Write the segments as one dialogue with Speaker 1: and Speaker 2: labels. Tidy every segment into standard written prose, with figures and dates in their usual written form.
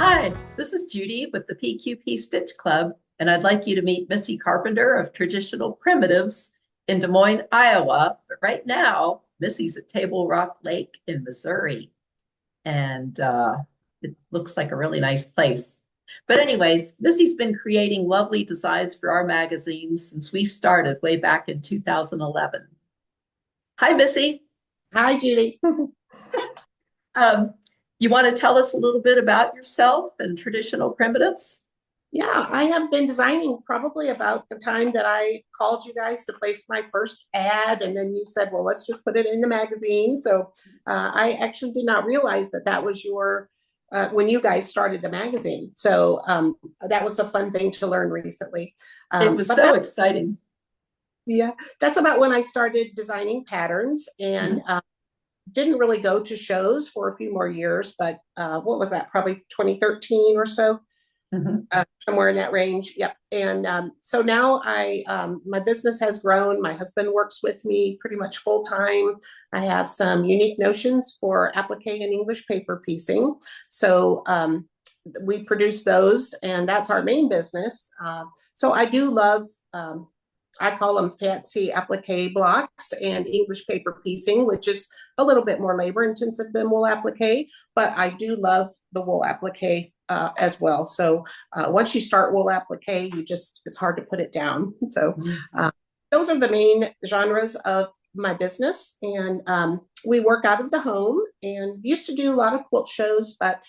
Speaker 1: Hi, this is Judy with the PQP Stitch Club, and I'd like you to meet Missie Carpenter of Traditional Primitives in Des Moines, Iowa. But right now, Missie's at Table Rock Lake in Missouri, and it looks like a really nice place. But anyways, Missie's been creating lovely designs for our magazine since we started way back in 2011. Hi, Missy.
Speaker 2: Hi, Judy.
Speaker 1: Um, you want to tell us a little bit about yourself and Traditional Primitives?
Speaker 2: Yeah, I have been designing probably about the time that I called you guys to place my first ad, and then you said, "Well, let's just put it in the magazine." So I actually did not realize that that was your when you guys started the magazine. So that was a fun thing to learn recently.
Speaker 1: It was
Speaker 2: But
Speaker 1: so
Speaker 2: that,
Speaker 1: exciting.
Speaker 2: yeah, that's about when I started designing patterns, and
Speaker 1: Mhm.
Speaker 2: didn't really go to shows for a few more years. But what was that? Probably 2013 or so.
Speaker 1: Mhm.
Speaker 2: Somewhere in that range. Yep. And so now my business has grown. My husband works with me pretty much full time. I have some unique notions for applique and English paper piecing. So we produce those, and that's our main business. So I do love, I call them fancy applique blocks and English paper piecing, which is a little bit more labor intensive than wool applique, but I do love the wool applique as well. So once you start wool applique, it's hard to put it down. So
Speaker 1: Mhm.
Speaker 2: uh, those are the main genres of my business. And we work out of the home and used to do a lot of quilt shows, but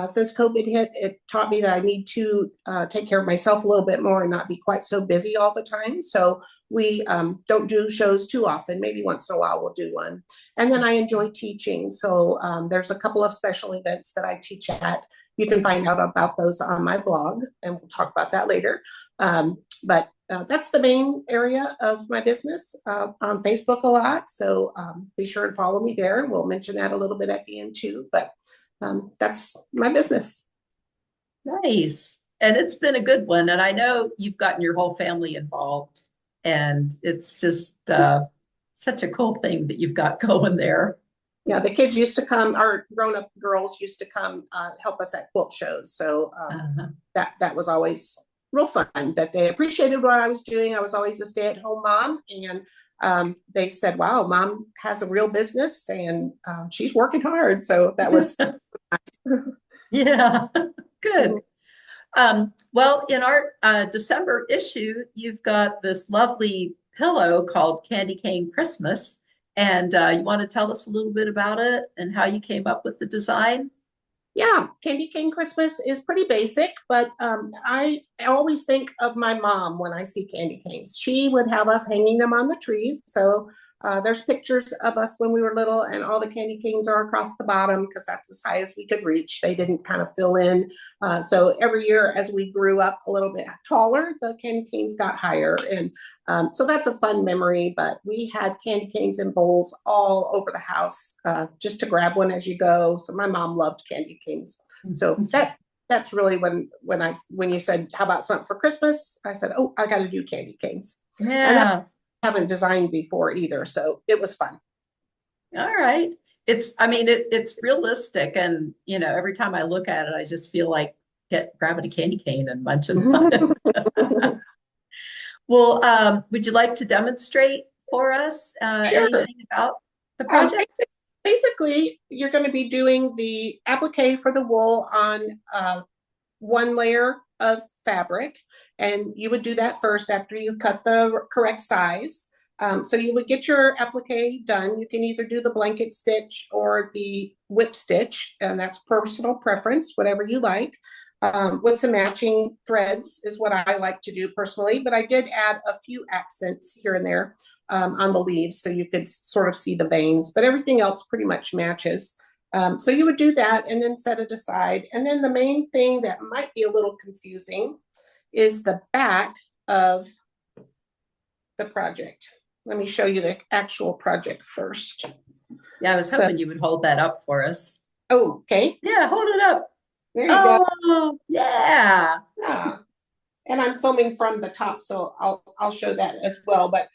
Speaker 2: since COVID hit, it taught me that I need to take care of myself a little bit more and not be quite so busy all the time. So we don't do shows too often. Maybe once in a while we'll do one. And then I enjoy teaching. So there's a couple of special events that I teach at. You can find out about those on my blog, and we'll talk about that later. But that's the main area of my business, on Facebook a lot. So be sure and follow me there. And we'll mention that a little bit at the end too. But that's my business.
Speaker 1: Nice. And it's been a good one. And I know you've gotten your whole family involved, and it's just such a cool thing that you've got going there.
Speaker 2: Yeah, the kids used to come, our grown-up girls used to come help us at quilt shows. So
Speaker 1: Uh-huh.
Speaker 2: that was always real fun. That they appreciated what I was doing. I was always a stay-at-home mom, and they said, "Wow, mom has a real business, and she's working hard." So that was
Speaker 1: Yeah, good. Well, in our December issue, you've got this lovely pillow called Candy Cane Christmas. And you want to tell us a little bit about it and how you came up with the design?
Speaker 2: Yeah, candy cane Christmas is pretty basic, but I always think of my mom when I see candy canes. She would have us hanging them on the trees. So there's pictures of us when we were little, and all the candy canes are across the bottom because that's as high as we could reach. They didn't kind of fill in. So every year as we grew up a little bit taller, the candy canes got higher. And so that's a fun memory, but we had candy canes in bowls all over the house, just to grab one as you go. So my mom loved candy canes. So that's really when you said, "How about something for Christmas?" I said, "Oh, I got to do candy canes," and that
Speaker 1: Yeah.
Speaker 2: I haven't designed before either. So it was fun.
Speaker 1: All right. I mean, it's realistic. And, every time I look at it, I just feel like grabbing a candy cane and munching on it. Well, would you like to demonstrate for us
Speaker 2: Sure.
Speaker 1: anything about the
Speaker 2: Um,
Speaker 1: project?
Speaker 2: Basically, you're going to be doing the applique for the wool on one layer of fabric, and you would do that first after you cut the correct size. So you would get your applique done. You can either do the blanket stitch or the whip stitch, and that's personal preference, whatever you like. With some matching threads is what I like to do personally, but I did add a few accents here and there on the leaves so you could sort of see the veins, but everything else pretty much matches. So you would do that and then set it aside. And then the main thing that might be a little confusing is the back of the project. Let me show you the actual project first.
Speaker 1: Yeah, I was
Speaker 2: So,
Speaker 1: hoping you would hold that up for us.
Speaker 2: oh, okay,
Speaker 1: Yeah, hold it up.
Speaker 2: there you go.
Speaker 1: Oh, yeah.
Speaker 2: Ah, and I'm filming from the top, so I'll show that as well. But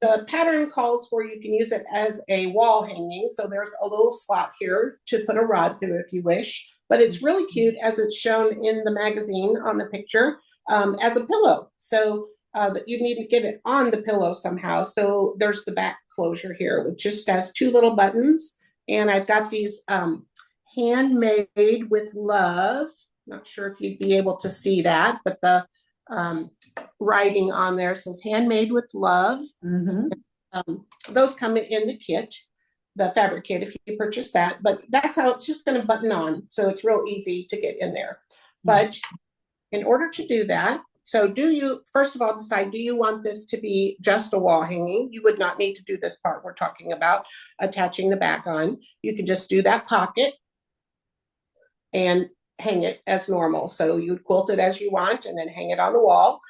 Speaker 2: the pattern calls for you can use it as a wall hanging. So there's a little slot here to put a rod through if you wish. but it's really cute as it's shown in the magazine on the picture as a pillow. So that you need to get it on the pillow somehow. So there's the back closure here, which just has 2 little buttons. And I've got these handmade with love. Not sure if you'd be able to see that, but the writing on there says handmade with love. Those come in the kit, the fabric kit, if you purchase that, but that's how it's just going to button on. So it's real easy to get in there. But in order to do that, so do you, first of all, decide, do you want this to be just a wall hanging? You would not need to do this part we're talking about, attaching the back on. You can just do that pocket and hang it as normal. So you'd quilt it as you want and then hang it on the wall.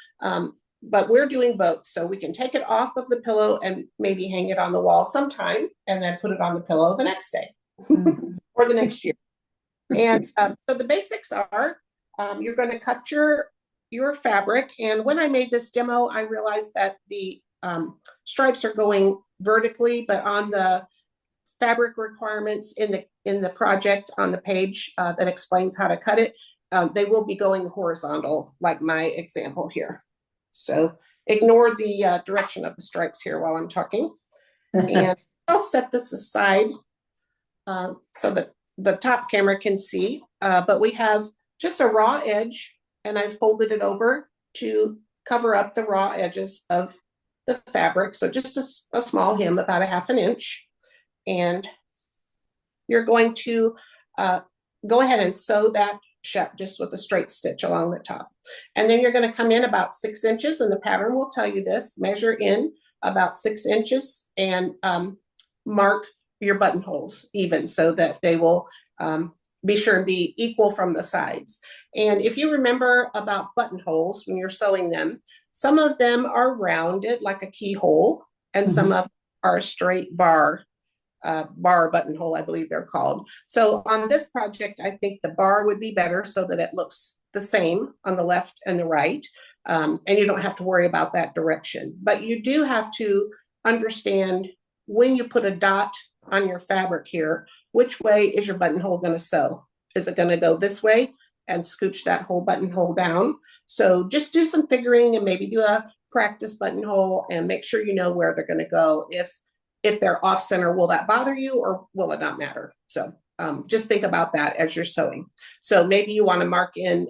Speaker 2: But we're doing both. So we can take it off of the pillow and maybe hang it on the wall sometime and then put it on the pillow the next day or the next year. And so the basics are, you're going to cut your fabric. And when I made this demo, I realized that the stripes are going vertically, but on the fabric requirements in the project on the page that explains how to cut it, they will be going horizontal, like my example here. So ignore the direction of the stripes here while I'm talking. And I'll set this aside so that the top camera can see, but we have just a raw edge, and I've folded it over to cover up the raw edges of the fabric. So just a small hem, about 1/2 inch. And you're going to go ahead and sew that shut just with a straight stitch along the top. And then you're going to come in about 6 inches, and the pattern will tell you this. Measure in about 6 inches and mark your buttonholes even so that they will be sure and be equal from the sides. And if you remember about buttonholes when you're sewing them, some of them are rounded like a keyhole, and some of them are a straight bar buttonhole, I believe they're called. So on this project, I think the bar would be better so that it looks the same on the left and the right. And you don't have to worry about that direction. But you do have to understand when you put a dot on your fabric here, which way is your buttonhole going to sew? Is it going to go this way and scooch that whole buttonhole down? So just do some figuring and maybe do a practice buttonhole and make sure you know where they're going to go. If they're off center, will that bother you or will it not matter? So just think about that as you're sewing. So maybe you want to mark in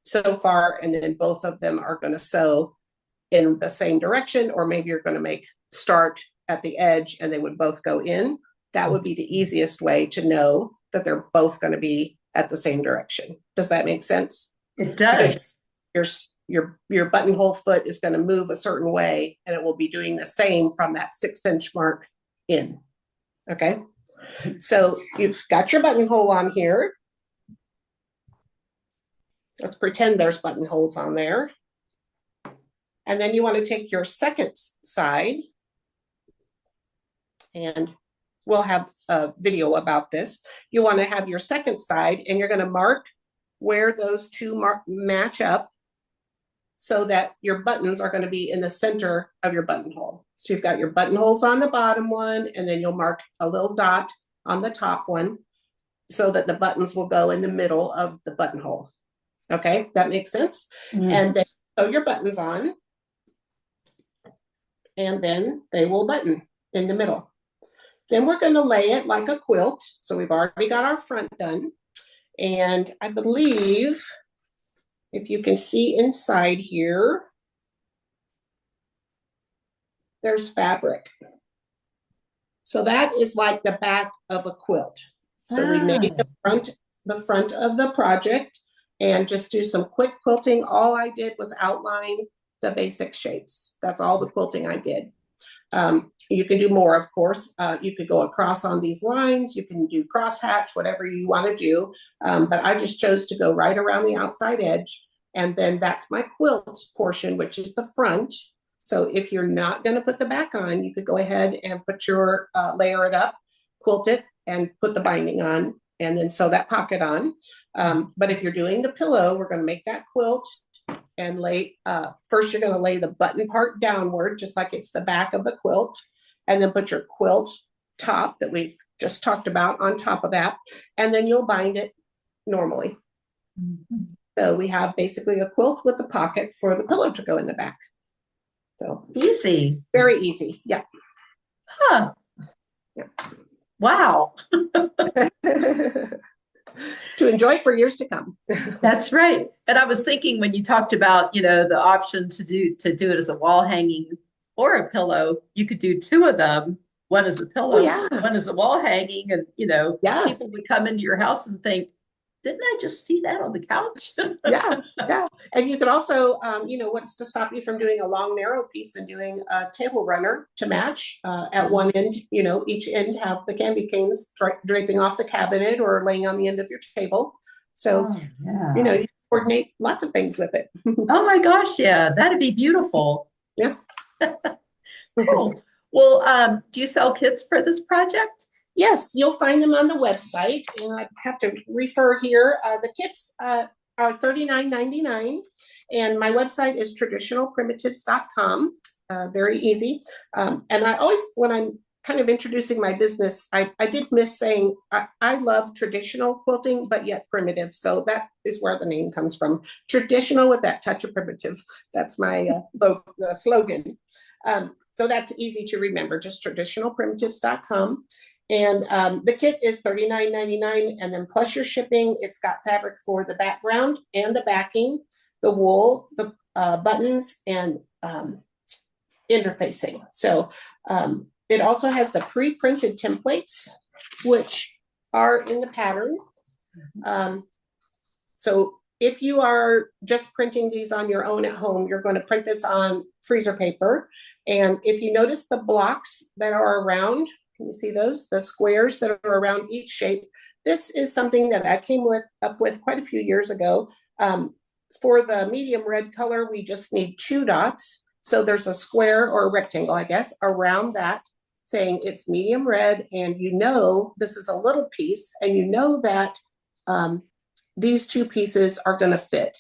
Speaker 2: so far, and then both of them are going to sew in the same direction, or maybe you're going to start at the edge and they would both go in. That would be the easiest way to know that they're both going to be at the same direction. Does that make sense?
Speaker 1: It does.
Speaker 2: Because your buttonhole foot is going to move a certain way, and it will be doing the same from that 6 inch mark in. Okay. So you've got your buttonhole on here. Let's pretend there's buttonholes on there. And then you want to take your second side, and we'll have a video about this. You want to have your second side, and you're going to mark where those two match up so that your buttons are going to be in the center of your buttonhole. So you've got your buttonholes on the bottom one, and then you'll mark a little dot on the top one so that the buttons will go in the middle of the buttonhole. Okay, that makes sense? And then sew your buttons on, and then they will button in the middle. Then we're going to lay it like a quilt. So we've already got our front done. And I believe if you can see inside here, there's fabric. So that is like the back of a quilt. So we made the front of the project and just do some quick quilting. All I did was outline the basic shapes. That's all the quilting I did. You can do more, of course. You could go across on these lines. You can do crosshatch, whatever you want to do. But I just chose to go right around the outside edge. And then that's my quilt portion, which is the front. So if you're not going to put the back on, you could go ahead and put your, layer it up, quilt it, and put the binding on, and then sew that pocket on. But if you're doing the pillow, we're going to make that quilt and lay, first you're going to lay the button part downward, just like it's the back of the quilt, and then put your quilt top that we've just talked about on top of that, and then you'll bind it normally.
Speaker 1: Mhm.
Speaker 2: So we have basically a quilt with a pocket for the pillow to go in the back. So
Speaker 1: Easy.
Speaker 2: very easy. Yeah.
Speaker 1: Huh.
Speaker 2: Yeah.
Speaker 1: Wow.
Speaker 2: To enjoy for years to come.
Speaker 1: That's right. And I was thinking when you talked about, the option to do it as a wall hanging or a pillow, you could do two of them. One is a
Speaker 2: Oh
Speaker 1: pillow,
Speaker 2: yeah.
Speaker 1: one is a wall hanging, and
Speaker 2: Yeah.
Speaker 1: people would come into your house and think, didn't I just see that on the couch?
Speaker 2: Yeah, yeah. And you could also, what's to stop you from doing a long, narrow piece and doing a table runner to match at one end, each end have the candy canes draping off the cabinet or laying on the end of your table. So,
Speaker 1: Oh, yeah.
Speaker 2: you can coordinate lots of things with it.
Speaker 1: Oh my gosh, yeah, that'd be beautiful.
Speaker 2: Yeah.
Speaker 1: Cool. Well, do you sell kits for this project?
Speaker 2: Yes, you'll find them on the website. And I have to refer here. The kits are $39.99. And my website is traditionalprimitives.com. Very easy. And I always, when I'm kind of introducing my business, I did miss saying I love traditional quilting, but yet primitive. So that is where the name comes from. Traditional with that touch of primitive. That's my slogan. So that's easy to remember, just traditionalprimitives.com. And the kit is $39.99, and then plus your shipping, it's got fabric for the background and the backing, the wool, the buttons, and interfacing. So it also has the pre-printed templates, which are in the pattern. So if you are just printing these on your own at home, you're going to print this on freezer paper. And if you notice the blocks that are around, can you see those? The squares that are around each shape. This is something that I came up with quite a few years ago. For the medium red color, we just need 2 dots. So there's a square or a rectangle, I guess, around that saying it's medium red. And this is a little piece, and that these 2 pieces are going to fit.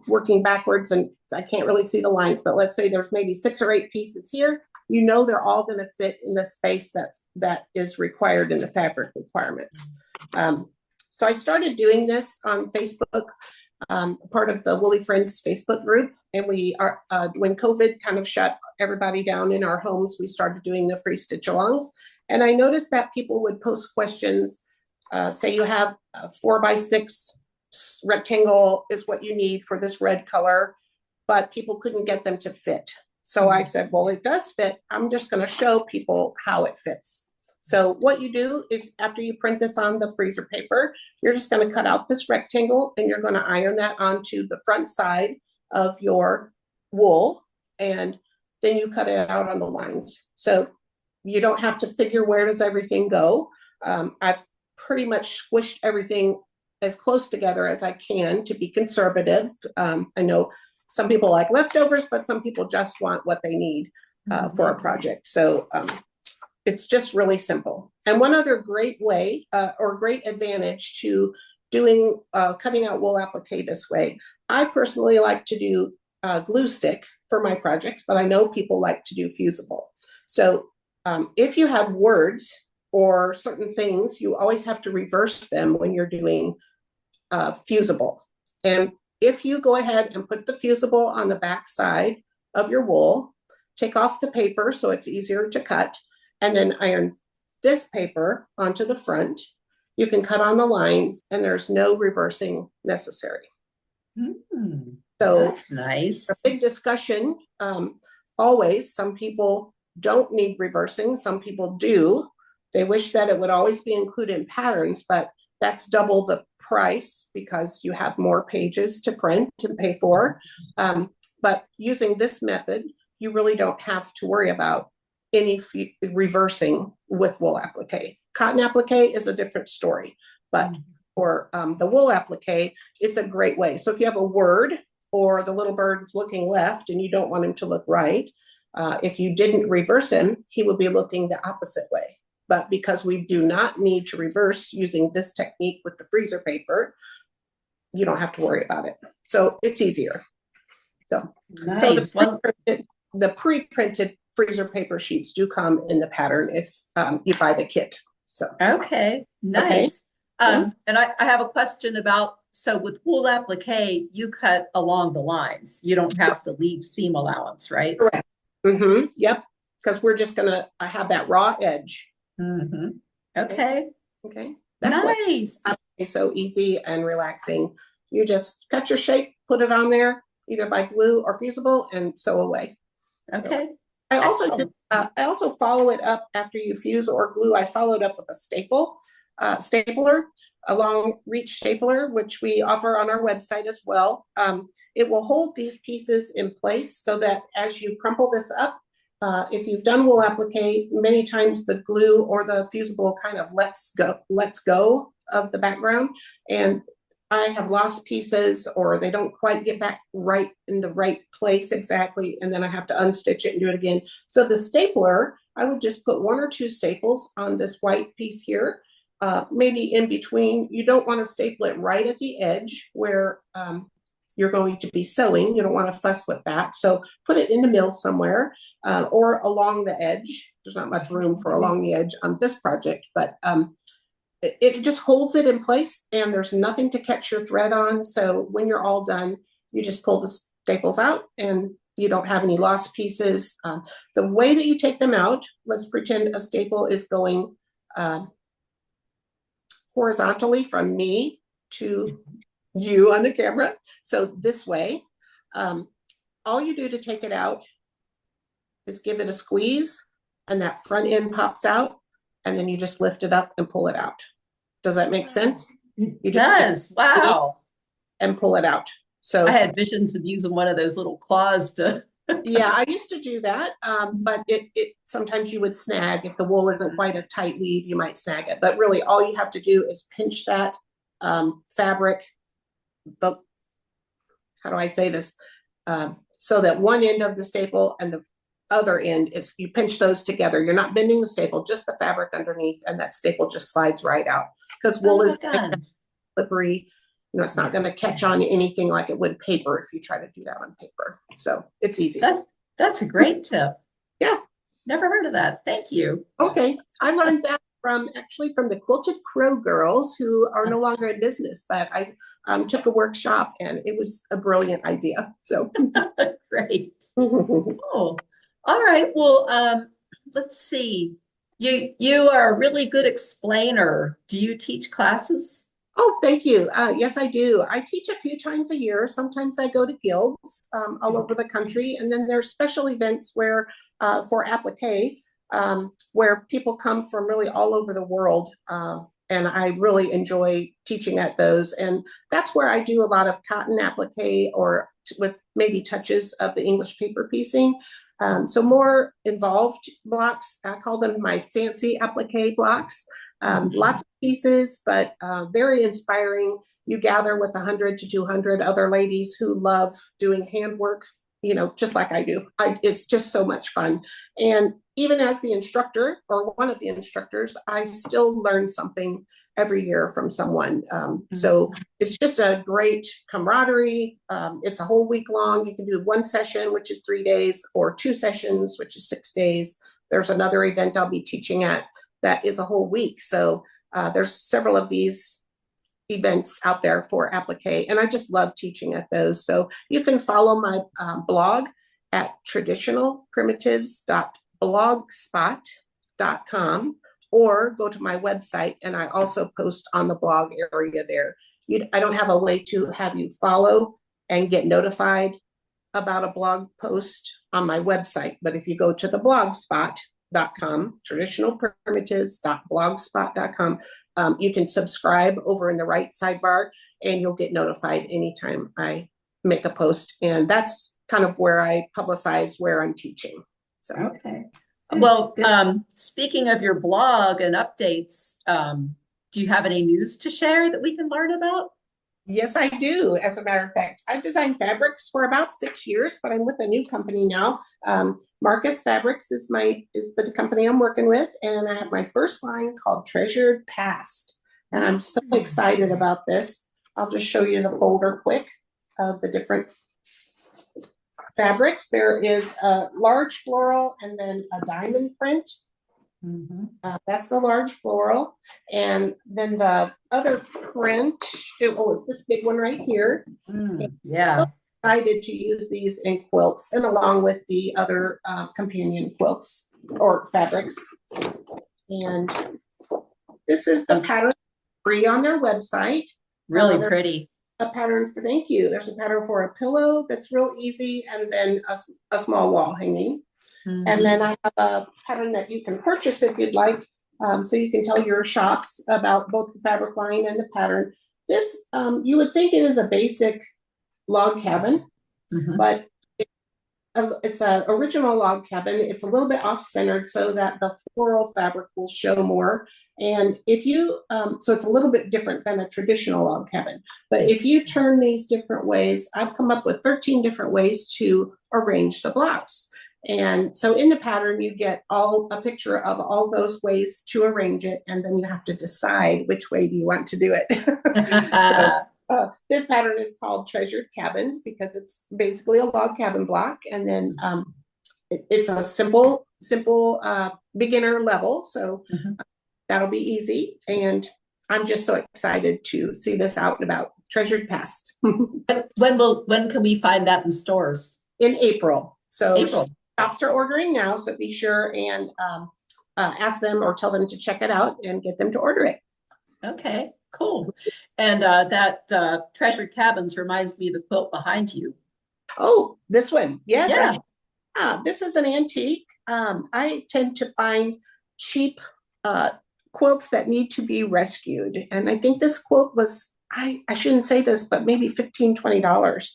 Speaker 2: Working backwards, and I can't really see the lines, but let's say there's maybe 6 or 8 pieces here. They're all going to fit in the space that is required in the fabric requirements. So I started doing this on Facebook, part of the Woolly Friends Facebook group. And we are, when COVID kind of shut everybody down in our homes, we started doing the free stitch alongs. And I noticed that people would post questions, say you have a 4x6 rectangle is what you need for this red color, but people couldn't get them to fit. So I said, well, it does fit. I'm just going to show people how it fits. So what you do is after you print this on the freezer paper, you're just going to cut out this rectangle and you're going to iron that onto the front side of your wool. And then you cut it out on the lines. So you don't have to figure where does everything go. I've pretty much squished everything as close together as I can to be conservative. I know some people like leftovers, but some people just want what they need for a project. So it's just really simple. And one other great way or great advantage to doing cutting out wool applique this way, I personally like to do glue stick for my projects, but I know people like to do fusible. So if you have words or certain things, you always have to reverse them when you're doing fusible. And if you go ahead and put the fusible on the back side of your wool, take off the paper so it's easier to cut, and then iron this paper onto the front, you can cut on the lines and there's no reversing necessary. So
Speaker 1: that's nice.
Speaker 2: A big discussion. Always, some people don't need reversing, some people do. They wish that it would always be included in patterns, but that's double the price because you have more pages to print and pay for. But using this method, you really don't have to worry about any reversing with wool applique. Cotton applique is a different story, but for the wool applique, it's a great way. So if you have a word or the little bird's looking left and you don't want him to look right, if you didn't reverse him, he would be looking the opposite way. But because we do not need to reverse using this technique with the freezer paper, you don't have to worry about it. So it's easier. So,
Speaker 1: nice.
Speaker 2: The pre-printed freezer paper sheets do come in the pattern if you buy the kit. So
Speaker 1: okay, nice. And I have a question about, so with wool applique, you cut along the lines. You don't have to leave seam allowance, right?
Speaker 2: Correct. Yep. Because we're just gonna have that raw edge.
Speaker 1: Mm-hmm. Okay.
Speaker 2: Okay. That's what
Speaker 1: Nice.
Speaker 2: makes it so easy and relaxing. You just cut your shape, put it on there, either by glue or fusible, and sew away. So
Speaker 1: Okay.
Speaker 2: I also follow it up after you fuse or glue. I followed up with a stapler, a long reach stapler, which we offer on our website as well. It will hold these pieces in place so that as you crumple this up, if you've done wool applique, many times the glue or the fusible kind of lets go of the background, and I have lost pieces or they don't quite get back right in the right place exactly, and then I have to unstitch it and do it again. So the stapler, I would just put 1 or 2 staples on this white piece here, maybe in between. You don't want to staple it right at the edge where you're going to be sewing. You don't want to fuss with that. So put it in the middle somewhere, or along the edge. There's not much room for along the edge on this project, but it just holds it in place and there's nothing to catch your thread on. So when you're all done, you just pull the staples out and you don't have any lost pieces. The way that you take them out, let's pretend a staple is going horizontally from me to you on the camera. So this way, all you do to take it out is give it a squeeze and that front end pops out, and then you just lift it up and pull it out. Does that make sense?
Speaker 1: It does. Wow.
Speaker 2: And pull it out. So
Speaker 1: I had visions of using one of those little claws to.
Speaker 2: yeah, I used to do that, but it sometimes you would snag. If the wool isn't quite a tight weave, you might snag it. But really, all you have to do is pinch that fabric. How do I say this? So that one end of the staple and the other end is, you pinch those together. You're not bending the staple, just the fabric underneath, and that staple just slides right out. Because wool is slippery. You know, it's not going to catch on anything like it would paper if you try to do that on paper. So it's easy.
Speaker 1: That's a great tip.
Speaker 2: Yeah.
Speaker 1: Never heard of that. Thank you.
Speaker 2: Okay. I learned that from the Quilted Crow girls, who are no longer in business, but I took a workshop and it was a brilliant idea. So
Speaker 1: great. Cool. All right. Well, let's see. You are a really good explainer. Do you teach classes?
Speaker 2: Oh, thank you. Yes, I do. I teach a few times a year. Sometimes I go to guilds all over the country. And then there's special events where for applique, where people come from really all over the world. And I really enjoy teaching at those. And that's where I do a lot of cotton applique, or with maybe touches of the English paper piecing. So more involved blocks. I call them my fancy applique blocks. Lots of pieces, but very inspiring. You gather with 100 to 200 other ladies who love doing handwork, you know, just like I do. It's just so much fun. And even as the instructor, or one of the instructors, I still learn something every year from someone. So it's just a great camaraderie. It's a whole week long. You can do one session, which is 3 days, or 2 sessions, which is 6 days. There's another event I'll be teaching at that is a whole week. So there's several of these events out there for applique, and I just love teaching at those. So you can follow my blog at traditionalprimitives.blogspot.com, or go to my website, and I also post on the blog area there. I don't have a way to have you follow and get notified about a blog post on my website, but if you go to the blogspot.com, traditionalprimitives.blogspot.com, you can subscribe over in the right sidebar, and you'll get notified anytime I make a post. And that's kind of where I publicize where I'm teaching. So
Speaker 1: okay. Well, speaking of your blog and updates, do you have any news to share that we can learn about?
Speaker 2: Yes, I do. As a matter of fact, I've designed fabrics for about 6 years, but I'm with a new company now. Marcus Fabrics is the company I'm working with, and I have my first line called Treasured Past, and I'm so excited about this. I'll just show you the folder quick of the different fabrics. There is a large floral and then a diamond print.
Speaker 1: Mhm.
Speaker 2: That's the large floral. And then the other print, it's this big one right here.
Speaker 1: Yeah.
Speaker 2: Decided to use these in quilts and along with the other companion quilts or fabrics. And this is the pattern free on their website.
Speaker 1: Really pretty.
Speaker 2: A pattern for, thank you. There's a pattern for a pillow that's real easy, and then a small wall hanging.
Speaker 1: Mhm.
Speaker 2: And then I have a pattern that you can purchase if you'd like. So you can tell your shops about both the fabric line and the pattern. This, you would think it is a basic log cabin,
Speaker 1: Mhm.
Speaker 2: but it's an original log cabin. It's a little bit off-centered so that the floral fabric will show more. And if you, so it's a little bit different than a traditional log cabin. But if you turn these different ways, I've come up with 13 different ways to arrange the blocks. And so in the pattern, you get a picture of all those ways to arrange it, and then you have to decide which way do you want to do it. So, this pattern is called Treasured Cabins because it's basically a log cabin block, and then it's a simple beginner level. So that'll be easy, and I'm just so excited to see this out and about. Treasured Past.
Speaker 1: When can we find that in stores?
Speaker 2: In April. So
Speaker 1: April.
Speaker 2: Shops are ordering now, so be sure and ask them or tell them to check it out and get them to order it.
Speaker 1: Okay, cool. And that Treasured Cabins reminds me of the quilt behind you.
Speaker 2: Oh, this one. Yes.
Speaker 1: Yeah.
Speaker 2: This is an antique. I tend to find cheap quilts that need to be rescued. And I think this quilt was, I shouldn't say this, but maybe $15, $20.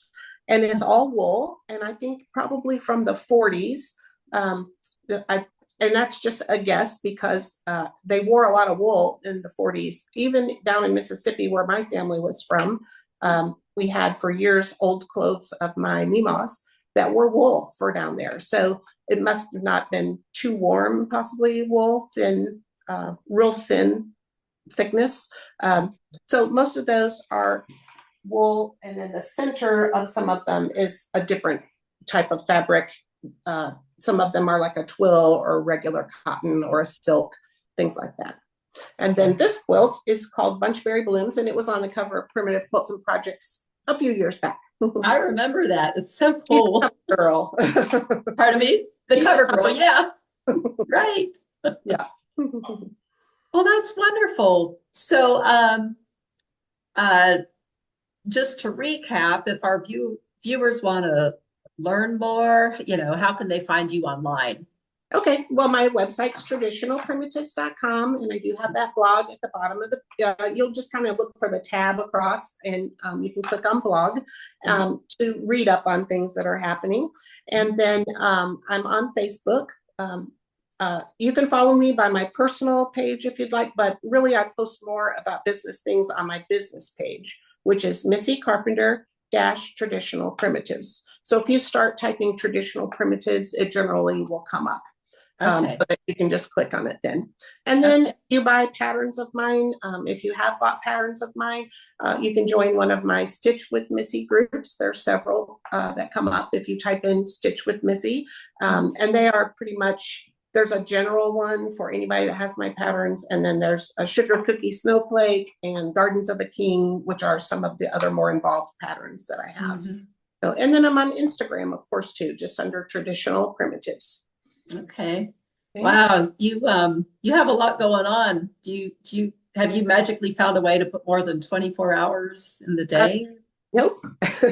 Speaker 2: And it's all wool. And I think probably from the 40s. And that's just a guess because they wore a lot of wool in the 40s. Even down in Mississippi, where my family was from, we had for years old clothes of my mimas that were wool for down there. So it must have not been too warm, possibly wool, thin, real thin thickness. So most of those are wool, and then the center of some of them is a different type of fabric. Some of them are like a twill or regular cotton or a silk, things like that. And then this quilt is called Bunchberry Blooms, and it was on the cover of Primitive Quilts and Projects a few years back.
Speaker 1: I remember that. It's so cool.
Speaker 2: Girl.
Speaker 1: Pardon me? The cover girl, yeah. Right.
Speaker 2: Yeah.
Speaker 1: Well, that's wonderful. So just to recap, if our viewers want to learn more, how can they find you online?
Speaker 2: Okay, well, my website's traditionalprimitives.com, and I do have that blog at the bottom of the, you'll just kind of look for the tab across, and you can click on blog to read up on things that are happening. And then I'm on Facebook. You can follow me by my personal page if you'd like, but really I post more about business things on my business page, which is Missie Carpenter Traditional Primitives. So if you start typing traditional primitives, it generally will come up. So that you can just click on it then. And then you buy patterns of mine. If you have bought patterns of mine, you can join one of my Stitch with Missy groups. There's several that come up if you type in Stitch with Missy. And they are pretty much, there's a general one for anybody that has my patterns. And then there's a Sugar Cookie Snowflake and Gardens of a King, which are some of the other more involved patterns that I have. So, and then I'm on Instagram, of course, too, just under Traditional Primitives.
Speaker 1: Okay. Wow. You have a lot going on. Have you magically found a way to put more than 24 hours in the day?
Speaker 2: Nope.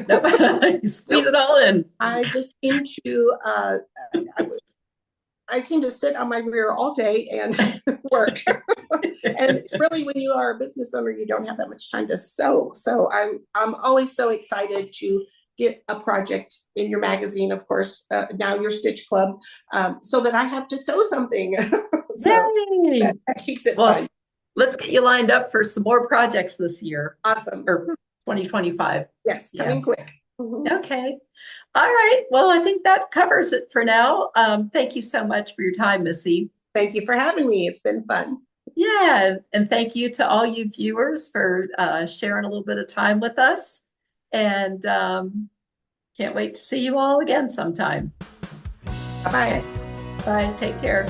Speaker 1: Nope. You squeeze it all in.
Speaker 2: I just seem to I seem to sit on my rear all day and work. And really, when you are a business owner, you don't have that much time to sew. So I'm always so excited to get a project in your magazine, of course, now your Stitch Club, so that I have to sew something. So that keeps it fun.
Speaker 1: Let's get you lined up for some more projects this year.
Speaker 2: Awesome.
Speaker 1: Or 2025.
Speaker 2: Yes, coming quick.
Speaker 1: Okay. All right. Well, I think that covers it for now. Thank you so much for your time, Missy.
Speaker 2: Thank you for having me. It's been fun.
Speaker 1: Yeah. And thank you to all you viewers for sharing a little bit of time with us. And can't wait to see you all again sometime.
Speaker 2: Bye.
Speaker 1: Okay. Bye. Take care.